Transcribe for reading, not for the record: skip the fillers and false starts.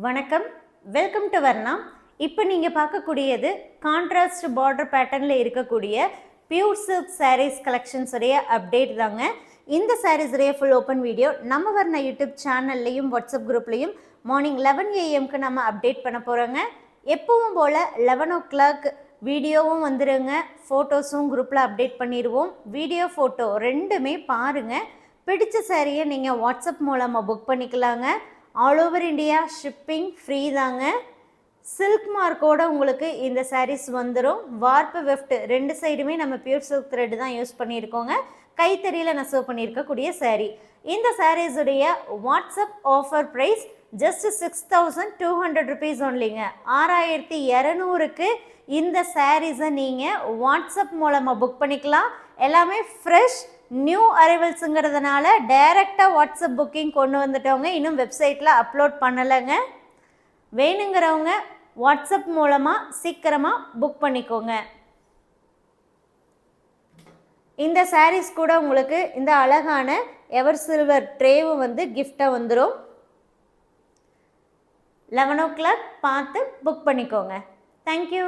வணக்கம், welcome to Varna. இப்போ நீங்கள் பார்க்கக்கூடியது கான்ட்ராஸ்ட் பார்டர் பேட்டர்னில் இருக்கக்கூடிய பியூர் சில்க் சாரீஸ் கலெக்ஷன்ஸ் உடைய அப்டேட் தாங்க. இந்த சாரீஸ் உடைய ஃபுல் ஓப்பன் வீடியோ நம்ம வர்ணா யூடியூப் சேனல்லையும் வாட்ஸ்அப் குரூப்லையும் மார்னிங் 11 AM நம்ம அப்டேட் பண்ண போகிறோங்க. எப்பவும் போல் 11 o'clock வீடியோவும் வந்துடுங்க, ஃபோட்டோஸும் குரூப்பில் அப்டேட் பண்ணிடுவோம். வீடியோ ஃபோட்டோ ரெண்டுமே பாருங்கள். பிடிச்ச சாரியை நீங்கள் வாட்ஸ்அப் மூலமாக புக் பண்ணிக்கலாங்க. All over India shipping free தாங்க. சில்க் மார்க்கோட உங்களுக்கு இந்த சாரீஸ் வந்துடும். வார்ப்பு வெஃப்ட் ரெண்டு சைடுமே நம்ம பியூர் சில்க் த்ரெட் தான் யூஸ் பண்ணியிருக்கோங்க. கைத்தறியில் நெசவு பண்ணியிருக்கக்கூடிய சாரீ. இந்த சாரீஸுடைய WhatsApp offer price just 6,200 rupees ஒன்லிங்க. 6,200க்கு இந்த சாரீஸை நீங்கள் வாட்ஸ்அப் மூலமாக புக் பண்ணிக்கலாம். எல்லாமே ஃப்ரெஷ் நியூ அரைவல்ஸுங்கிறதுனால டைரெக்டாக வாட்ஸ்அப் புக்கிங் கொண்டு வந்துட்டவங்க, இன்னும் வெப்சைட்டில் அப்லோட் பண்ணலைங்க. வேணுங்கிறவங்க வாட்ஸ்அப் மூலமாக சீக்கிரமாக புக் பண்ணிக்கோங்க. இந்த சாரீஸ் கூட உங்களுக்கு இந்த அழகான எவர் சில்வர் ட்ரேவும் வந்து கிஃப்டாக வந்துடும். 11 o'clock பார்த்து புக் பண்ணிக்கோங்க. தேங்க்யூ.